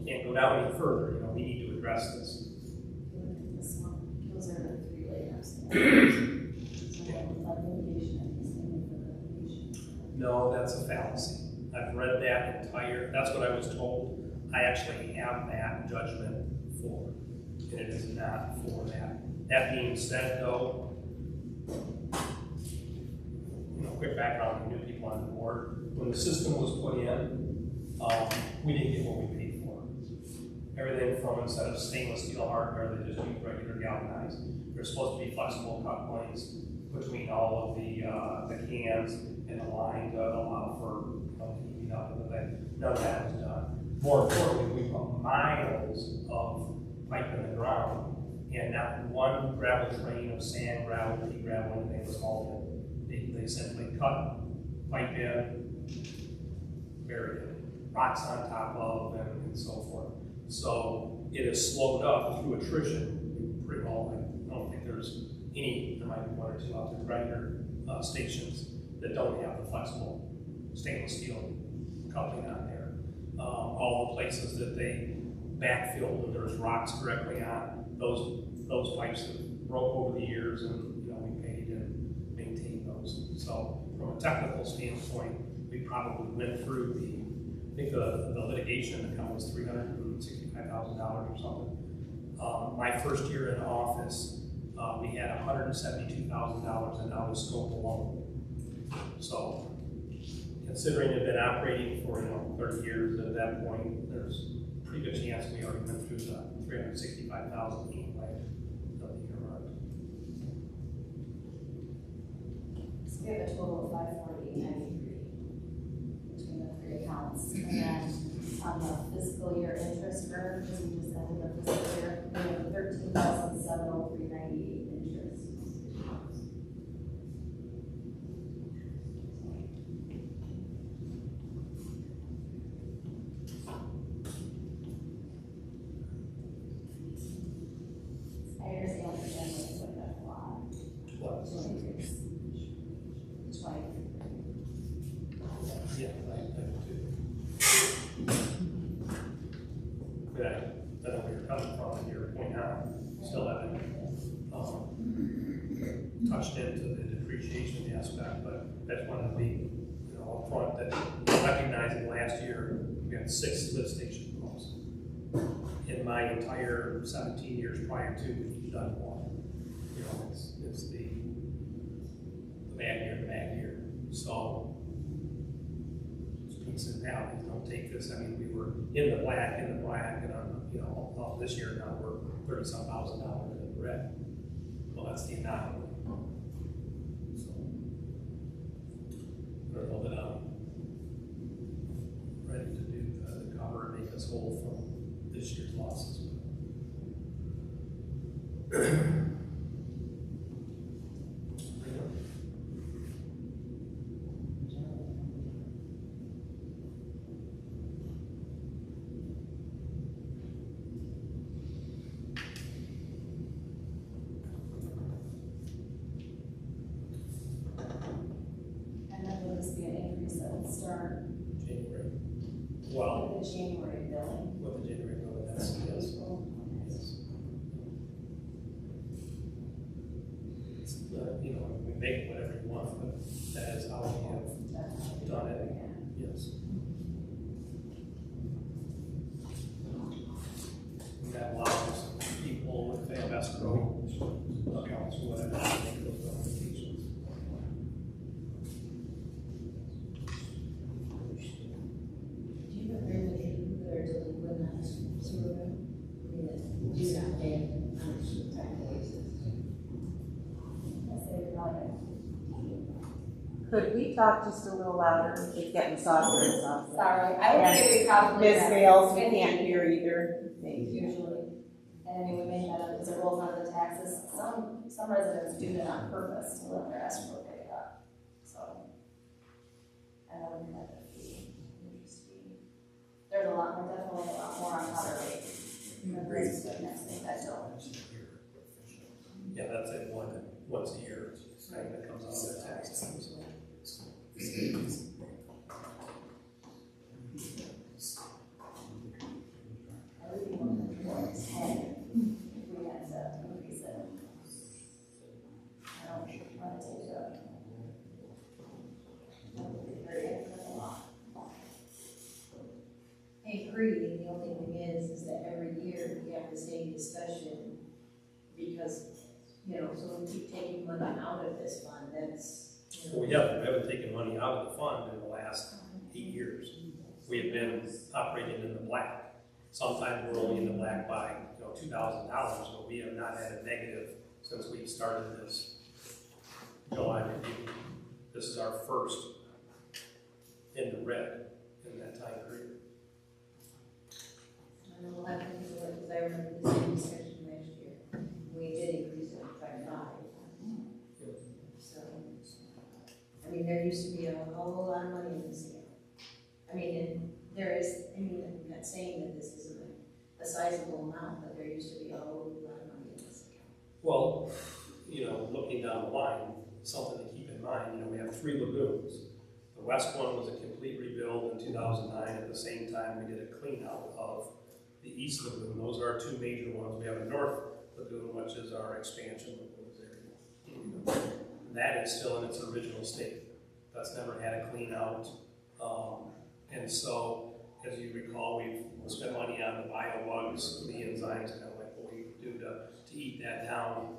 can't go down any further. You know, we need to address this. This one, those are the 3 layups. No, that's a fallacy. I've read that entire, that's what I was told. I actually have that judgment for, and it is not for that. That being said, though, you know, quick background, new people on the board. When the system was put in, we didn't get what we paid for. Everything from, instead of stainless steel hardware, they just used regular galvanized. There's supposed to be flexible cut points between all of the cans and the line to allow for, you know, none of that was done. More importantly, we put miles of pipe in the ground and not one gravel train of sand, gravel, pea gravel, anything was hauled in. They simply cut pipe in, buried it, rocks on top of, and so forth. So it is slowed up through attrition. Pretty well, I don't think there's any, there might be 1 or 2 out there, grinder stations that don't have the flexible stainless steel coupling on there. All the places that they backfilled and there's rocks directly on, those pipes have broke over the years, and you know, we paid and maintained those. So from a technical standpoint, we probably went through I think the litigation account was $365,000 or something. My first year in office, we had $172,000 in out of scope alone. So, considering it had been operating for 30 years at that point, there's a pretty good chance we already went through the $365,000 anyway of the earmark. So we have a total of 548.93 between the 3 accounts. And then on the fiscal year interest earned, because we just ended the fiscal year, we have 13,703.98 interest. Yeah, I do. But I don't know where you're coming from, and your point out, still haven't, touched into the depreciation aspect, but that's one of the, you know, upfront that recognizing last year, we had 6 lift station calls. In my entire 17 years prior to, we've done 1. You know, it's the bad year. So, peaks and valleys, don't take this, I mean, we were in the black, and you know, this year now we're $30-some thousand in the red. Well, that's the anomaly. So, I don't know that I'm ready to do the cover and make us whole from this year's losses. Start January. Well, with the January billing. with the January bill, that's, yes. It's, you know, we make whatever you want, but that is how we have done it, yes. And that allows people, if they have escrow accounts or whatever, to make those notifications. Do you have very many people that are delinquent on this sewer bill? I mean, that do not pay on a time basis? Yes, they probably. Could we talk just a little louder? It's getting softer and softer. Sorry, I would say we probably. Ms. Bales, we can't hear either. Thank you. Usually. And I mean, we may not, because it rolls onto the taxes. Some residents do that on purpose to let their escrow pick it up. So. I know we have that fee, interest fee. There's a lot more, definitely a lot more on Powder Lake. That's the next thing I know. Yeah, that's it, once a year, right, that comes out of the tax time, so. I would be more than 10 if we had to increase it. I don't want to take it up. That's a lot. I agree, the only thing is that every year we have the same discussion because, you know, so we keep taking money out of this fund, that's, you know. Well, we haven't taken money out of the fund in the last 8 years. We have been operating in the black. Sometimes we're only in the black by, you know, $2,000, but we have not had a negative since we started this July review. This is our first in the red in that time period. I know we'll have to do it, because I remember the same discussion last year. We did increase it by 5. So, I mean, there used to be a whole lot of money in this account. I mean, and there is, I mean, I'm not saying that this isn't a sizable amount, but there used to be a whole lot of money in this account. Well, you know, looking down the line, something to keep in mind, you know, we have 3 lagoons. The west one was a complete rebuild in 2009. At the same time, we did a clean out of the east lagoon. Those are our 2 major ones. We have a north lagoon, which is our expansion lagoons area. That is still in its original state. That's never had a clean out. And so, as you recall, we've spent money on the biobugs, the enzymes, kind of like what we do to eat that down,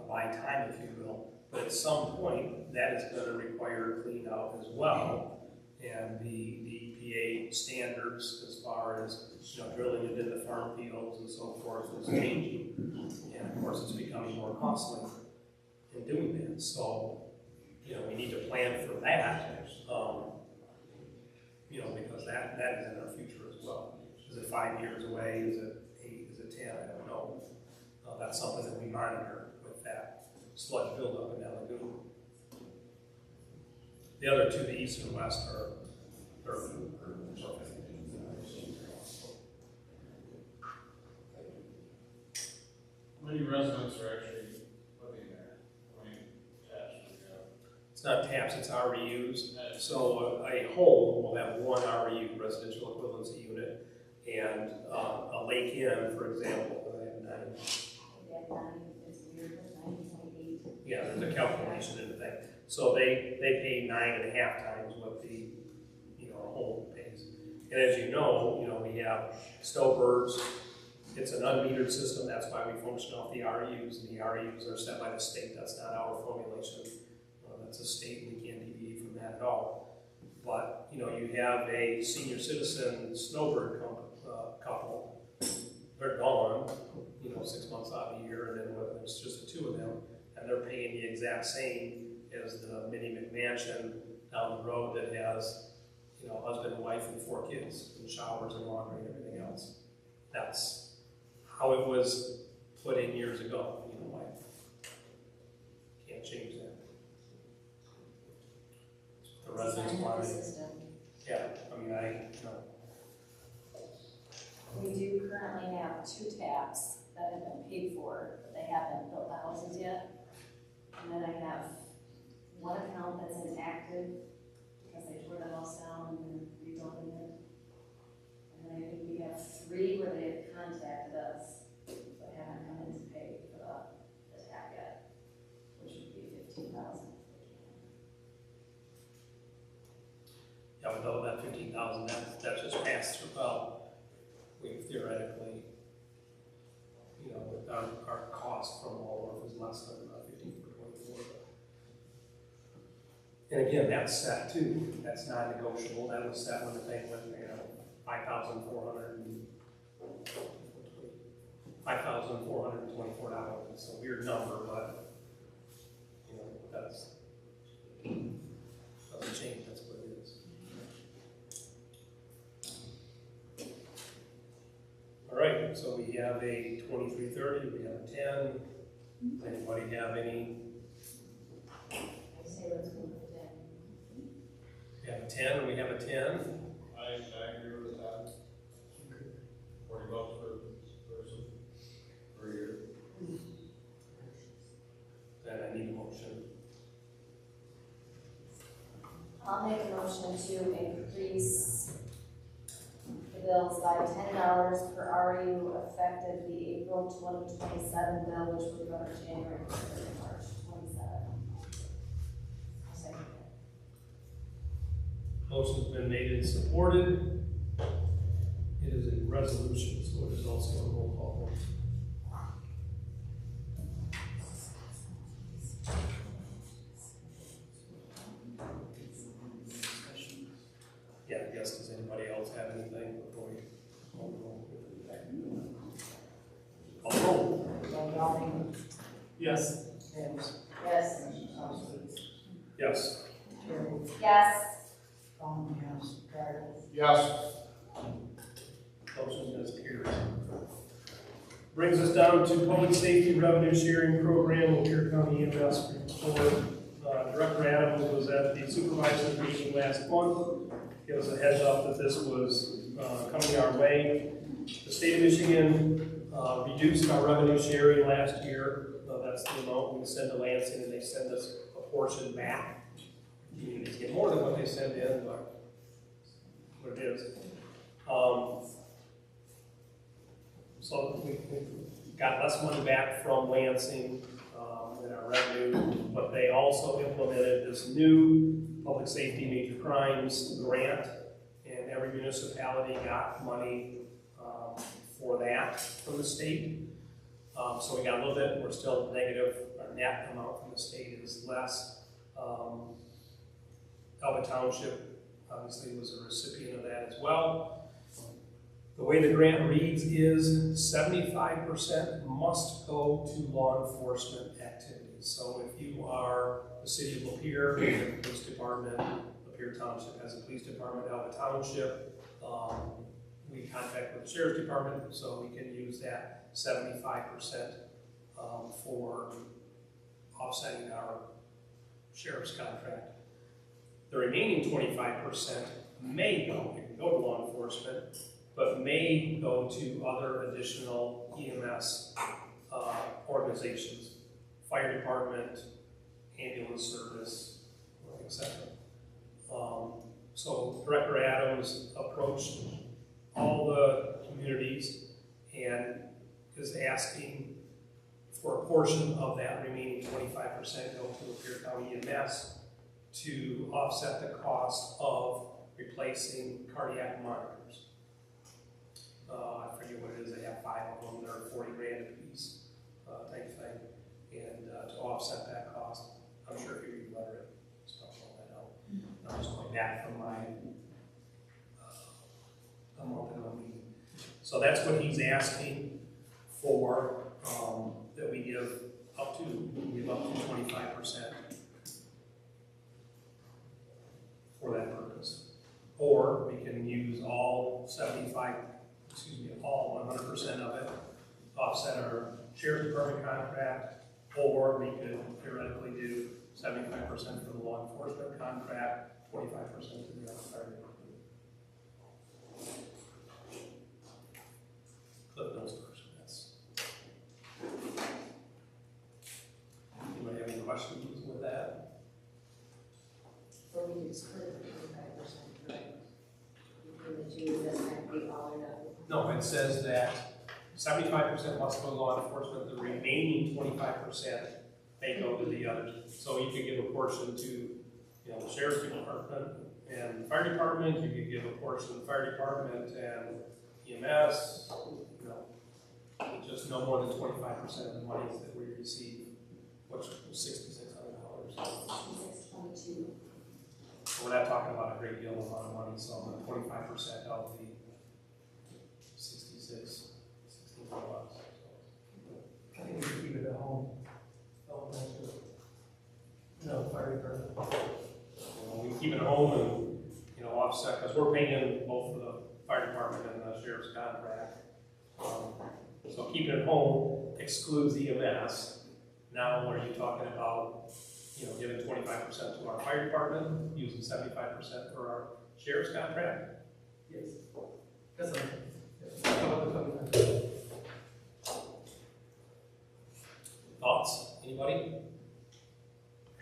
by time, if you will. But at some point, that is going to require a clean out as well. And the EPA standards, as far as, you know, drilling it into farm fields and so forth, is changing. And of course, it's becoming more costly in doing that. So, you know, we need to plan for that. You know, because that is in our future as well. Is it 5 years away? Is it 8? Is it 10? I don't know. That's something that we monitor with that sludge buildup in that lagoon. The other 2, the east and west, are How many residents are actually living there? How many attached do we have? It's not taps, it's REUs. So a home will have one REU, residential equivalency unit, and a lake inn, for example, will have 9. They have 9, it's weird, but 9.8. Yeah, there's a calculation in that. So they pay 9.5 times what the, a home pays. And as you know, we have snowbirds. It's an unmetered system. That's why we function off the REUs, and the REUs are set by the state. That's not our formulation. That's a state, and we can't deviate from that at all. But you have a senior citizen snowbird couple. They're gone, 6 months out of the year, and then it's just the 2 of them, and they're paying the exact same as the mini McMansion down the road that has, husband and wife and 4 kids, and showers and laundry and everything else. That's how it was put in years ago. I can't change that. The residents want it. Yeah, We do currently have 2 taps that have been paid for, but they haven't built the houses yet. And then I have 1 account that's inactive because they tore the house down and they're rebuilding it. And then I think we have 3 where they have contacted us, but haven't come in to pay for the tap yet, which would be $15,000. Yeah, with all that 15,000, that's just passed through. Well, we theoretically, with our cost from Waldorf is less than 15 for 24. And again, that's set too. That's not negotiable. That was set when the thing went, $5,424. It's a weird number, but that's doesn't change. That's what it is. All right. So we have a 2330. We have a 10. Anybody have any? I say let's go with 10. We have a 10, and we have a 10. I agree with that. $40 per person per year. Then I need a motion. I'll make a motion to increase the bills by $10 per REU effective the April 2027 bill, which would cover January, February, and March 27. I'll second that. Motion's been made and supported. It is a resolution, so it is also a roll call vote. Yeah, I guess, does anybody else have anything before we call the roll? Gualdoni, Yes. Bales, Yes. Boskee, Yes. Terry, Yes. Vaughn, yes, Dreier, Yes. Motion is carried. Brings us down to Public Safety Revenue Sharing Program, Lapeer County EMS report. Director Adams was at the supervisor meeting last month. Give us a heads up that this was coming our way. The state of Michigan reduced our revenue sharing last year. That's the amount we send to Lansing, and they send us a portion back. You need to get more than what they send in, but what it is. So we got less money back from Lansing in our revenue, but they also implemented this new public safety major crimes grant, and every municipality got money for that from the state. So we got a little bit, we're still negative. Our net amount from the state is less. Elba Township obviously was a recipient of that as well. The way the grant reads is 75% must go to law enforcement activities. So if you are the city of Lapeer, we have a police department, Lapeer Township has a police department, Elba Township, we contract with the sheriff's department, so we can use that 75% for offsetting our sheriff's contract. The remaining 25% may go, it can go to law enforcement, but may go to other additional EMS organizations, fire department, ambulance service, etc. So Director Adams approached all the communities and is asking for a portion of that remaining 25% go to Lapeer County EMS to offset the cost of replacing cardiac monitors. I forget what it is, they have 5 of them, they're 40 grand a piece, type thing. And to offset that cost, I'm sure if you read the letter, it spells all that out. I'm just going back from my month-to-month meeting. So that's what he's asking for, that we give up to 25% for that purpose. Or we can use all 100% of it, offset our sheriff's department contract, or we could theoretically do 75% for the law enforcement contract, 25% to the other fire department. Cliff Notes first, yes. Anybody have any questions with that? Or we could split it 25%, right? Between the two, it doesn't have to be all or nothing. No, it says that 75% must go to law enforcement, the remaining 25% may go to the others. So you could give a portion to, the sheriff's department and fire department, you could give a portion to the fire department and EMS, just no more than 25% of the monies that we receive, which was $6,600. $622. So we're not talking about a great deal amount of money, so 25% of the 16 bucks. I think we should keep it at home. No, fire department. We keep it home and, offset, because we're paying both for the fire department and the sheriff's contract. So keeping it home excludes EMS. Now, what are you talking about, giving 25% to our fire department, using 75% for our sheriff's contract? Yes. That's all. Thoughts? Anybody?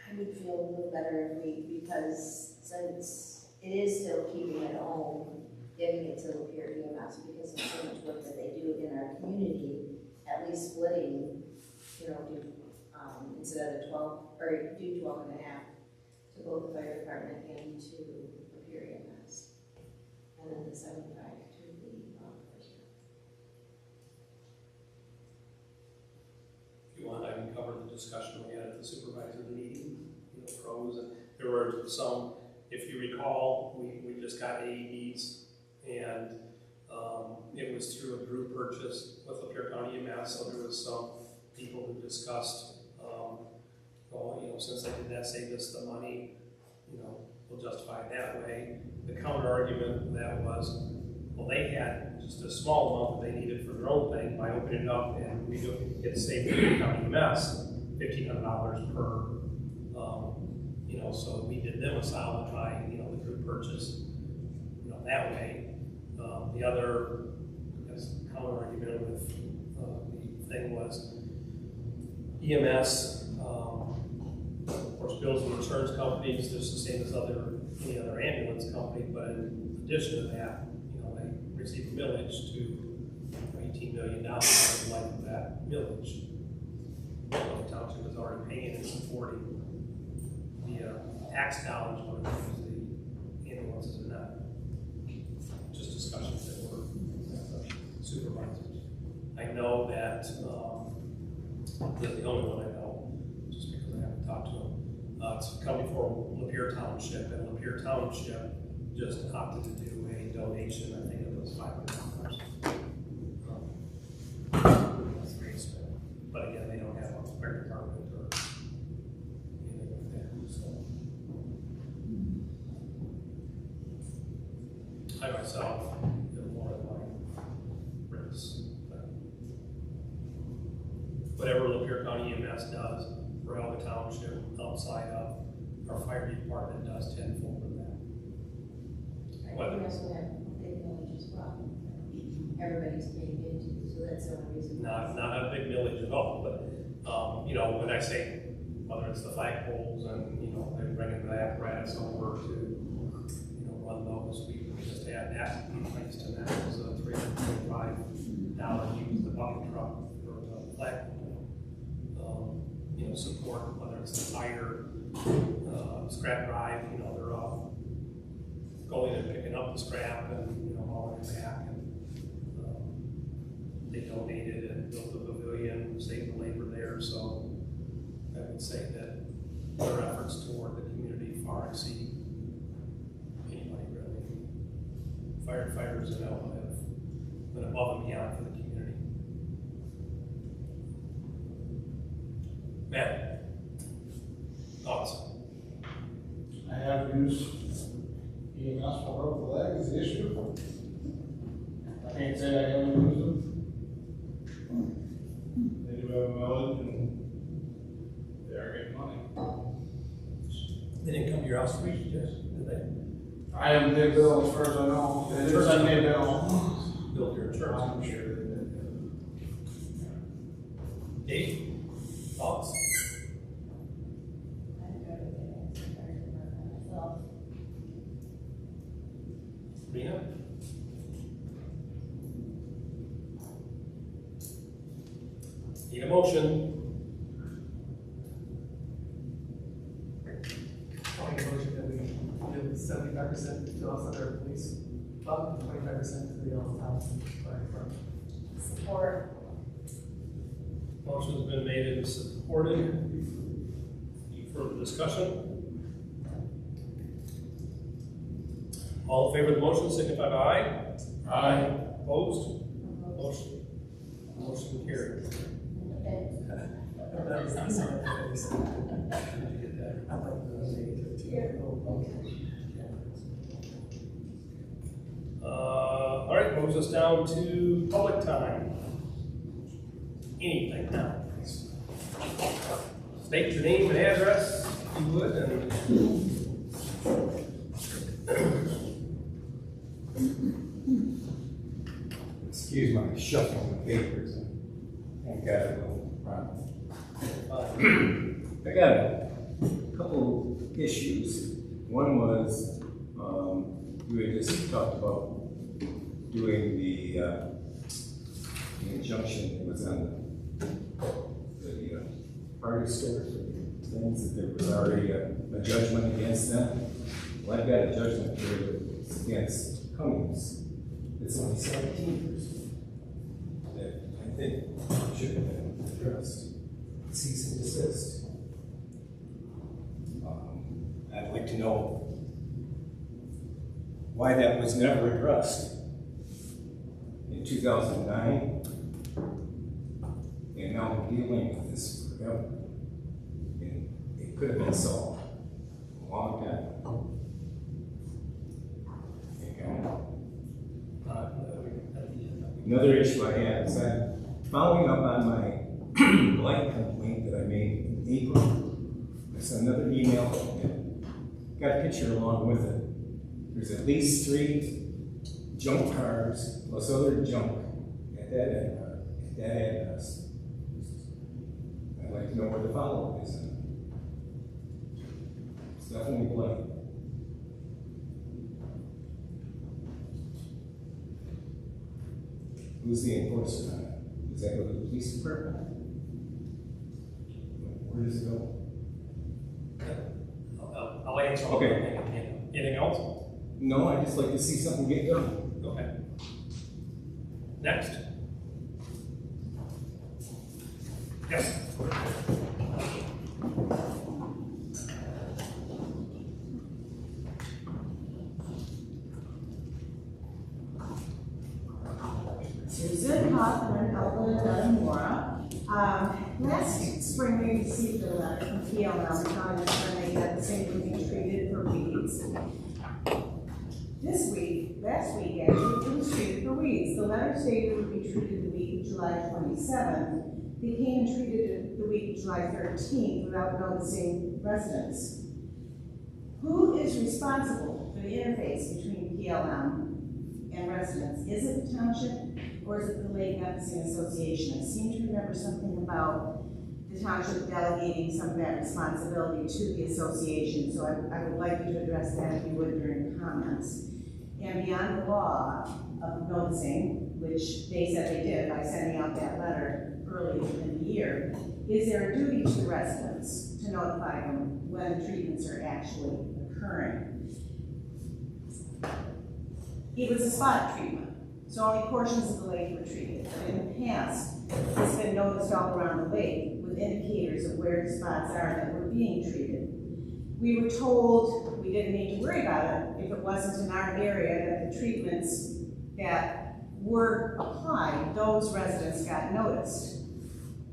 I would feel a little better if we, because since it is still keeping it home, giving it to Lapeer EMS because of so much work that they do in our community, at least splitting, instead of 12, or do 12 and a half to both the fire department and to Lapeer EMS. And then the 75 to the law enforcement. If you want, I can cover the discussion we had at the supervisor meeting, pros, and there were some, if you recall, we just got AEDs, and it was through a group purchase with Lapeer County EMS, so there was some people who discussed, since they did that, saved us the money, we'll justify it that way. The counter argument that was, well, they had just a small amount that they needed for their own thing by opening it up, and we get saved Lapeer County EMS $1,500 per. So we did them a solid by, the group purchase, that way. The other, counter argument with the thing was EMS, of course, bills and insurance companies, just the same as any other ambulance company, but in addition to that, they receive a millage to $18 million in the life of that millage. The township is already paying and supporting the tax dollars, whether the ambulances or not. Just discussions that were supervisors. I know that the only one I know, just because I haven't talked to him, it's coming from Lapeer Township, and Lapeer Township just opted to do a donation. I think it was $500. That's very expensive. But again, they don't have a fire department or anything like that. So I myself am more than my Rick's. Whatever Lapeer County EMS does for Elba Township outside of our fire department does tenfold of that. We also have big millage as well. Everybody's paying into, so that's the only reason. Not a big millage at all, but when I say whether it's the flagpoles and, you know, they're bringing the apparatus over to, you know, run those. We just add that in place to that. It was a $325 use the bucket truck for the flagpole. You know, support, whether it's the tire, scrap drive, you know, they're all going and picking up the scrap and, you know, hauling it back. And they donated and built a pavilion, saved the labor there. So I would say that their efforts toward the community far exceed anybody really. Firefighters in Elba have been above and beyond for the community. Matt, thoughts? I have used EMS for broke the leg as the issue. I can't say I haven't used them. They do have a mileage and they are getting money. They didn't come to your house to reach you, did they? I haven't paid a bill as far as I know. They did send me a bill. Build your insurance. I'm sure they did. Dave, thoughts? Rena? Need a motion? I'll make a motion that we give 75% to us other police, up 25% to the Elba Township Fire Department. Support. Motion's been made and supported. Any further discussion? All in favor of the motion, signify by aye. Aye. Opposed? Motion carried. All right, moves us down to public time. Anything now. State your name and address, if you would, and Excuse my shuffling of papers. I got a little problem. I got a couple issues. One was, we had just talked about doing the injunction that was on the party stores, things that there was already a judgment against them. Well, I've got a judgment here that's against Cummings. It's only 17% that I think should have been addressed. Cease and desist. I'd like to know why that was never addressed in 2009, and now we're dealing with this forever. And it could have been solved a long time ago. Another issue I have is I'm following up on my blight complaint that I made in April. I sent another email and got a picture along with it. There's at least 3 junk cars plus other junk at that address. I'd like to know where the follow-up is. It's definitely blight. Who's the enforcer on it? Does that go to the police department? Where does it go? I'll answer. Okay. Anything else? No, I'd just like to see something get done. Okay. Next. Yes. Susan Hoffman, Elba Mora. Last spring we received a letter from PLL telling us when they got the same being treated for weeds. Last week actually, it was treated for weeds. The letter stated it would be treated the week of July 27th. They came and treated the week of July 13th without noticing residents. Who is responsible for the interface between PLM and residents? Is it the township or is it the Lake Nipissing Association? I seem to remember something about the the township delegating some of that responsibility to the association. So I would like you to address that if you would during comments. And beyond the law of noticing, which they said they did by sending out that letter early in the year, is there a duty to the residents to notify them when treatments are actually occurring? It was a spot treatment, so only portions of the lake were treated. But in the past, it's been noticed all around the lake with indicators of where the spots are that were being treated. We were told we didn't need to worry about it if it wasn't in our area, that the treatments that were applied, those residents got noticed.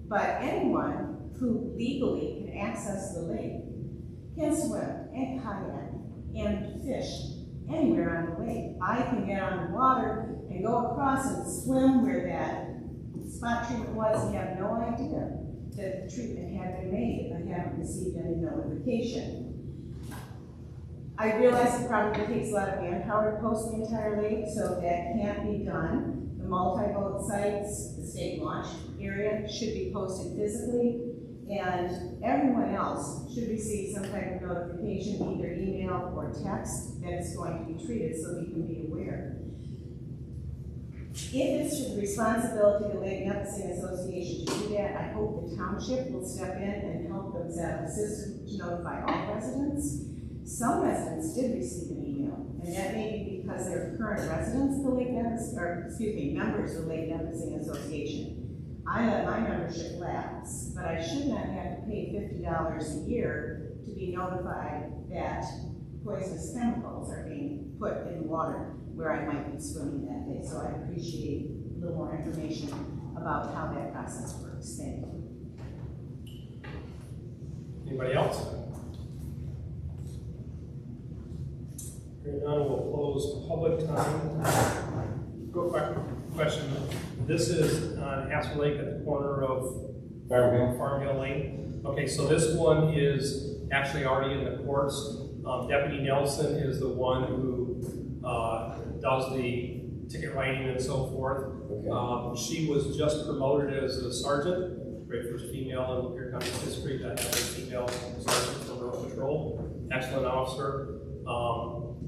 But anyone who legally can access the lake can swim and kayak and fish anywhere on the lake. I can get on the water and go across and swim where that spot treatment was and have no idea that the treatment had been made if I haven't received any notification. I realize it probably takes a lot of manpower to post the entire lake, so that can't be done. The multi-boat sites, the state launch area should be posted physically, and everyone else should receive some type of notification, either email or text, that it's going to be treated so we can be aware. If it's the responsibility of the Lake Nipissing Association to do that, I hope the township will step in and help them set up a system to notify all residents. Some residents did receive an email, and that may be because they're current residents of the Lake Nipissing, or excuse me, members of the Lake Nipissing Association. I let my membership lapse, but I should not have to pay $50 a year to be notified that poisonous chemicals are being put in water where I might be swimming that day. So I appreciate a little more information about how that process works. Thank you. Anybody else? Hearing none, we'll close public time. Go quick question. This is on Hassel Lake at the corner of Farm Hill Lane. Okay, so this one is actually already in the courts. Deputy Nelson is the one who does the ticket writing and so forth. Okay. She was just promoted as a sergeant, great first female in Lapeer County history to have a female sergeant for road patrol. Excellent officer.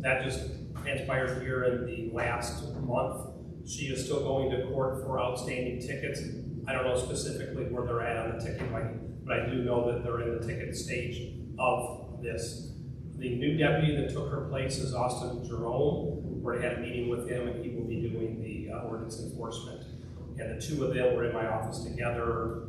That just transpired here in the last month. She is still going to court for outstanding tickets. I don't know specifically where they're at on the ticket writing, but I do know that they're in the ticket stage of this. The new deputy that took her place is Austin Jerome. We're had a meeting with him, and he will be doing the ordinance enforcement. And the two of them were in my office together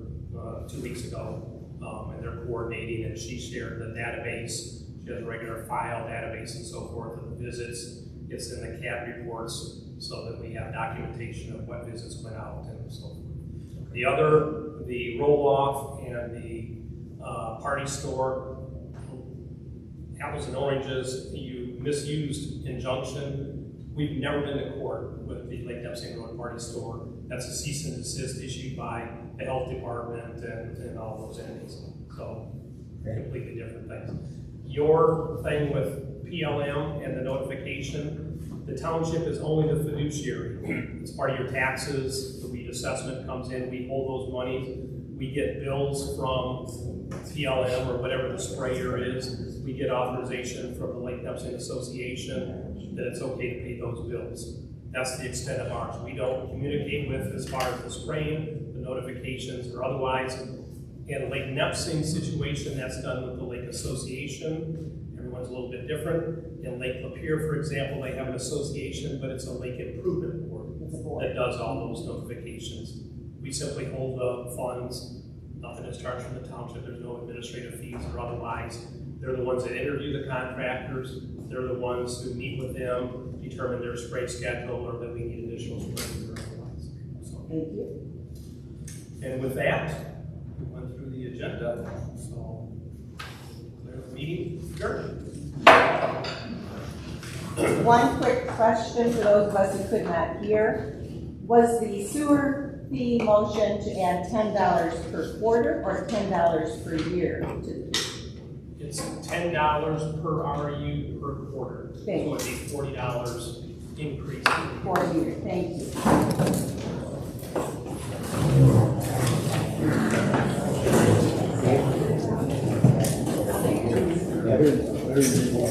2 weeks ago, and they're coordinating, and she shared the database. She has a regular file database and so forth of the visits. It's in the CAD reports so that we have documentation of what visits went out and so forth. The other, the roll-off and the party store, apples and oranges, you misused injunction. We've never been to court with the Lake Nipissing Road Party Store. That's a cease and desist issued by the health department and all those entities. So completely different things. Your thing with PLM and the notification, the township is only the fiduciary. It's part of your taxes. The weed assessment comes in. We hold those monies. We get bills from PLM or whatever the sprayer is. We get authorization from the Lake Nipissing Association that it's okay to pay those bills. That's the extent of ours. We don't communicate with as far as the spraying, the notifications, or otherwise. In Lake Nipissing situation, that's done with the Lake Association. Everyone's a little bit different. In Lake Lapeer, for example, they have an association, but it's a Lake Improvement Board that does all those notifications. We simply hold the funds. Nothing is charged from the township. There's no administrative fees or otherwise. They're the ones that interview the contractors. They're the ones who meet with them, determine their spray schedule, or that we need additional sprays or otherwise. So, thank you. And with that, we went through the agenda. So, clear the meeting. Sure. One quick question for those of us who could not hear. Was the sewer fee motion to add $10 per quarter or $10 per year? It's $10 per RU per quarter. Thank so it'd be $40 increase. For a year, thank you. Yeah.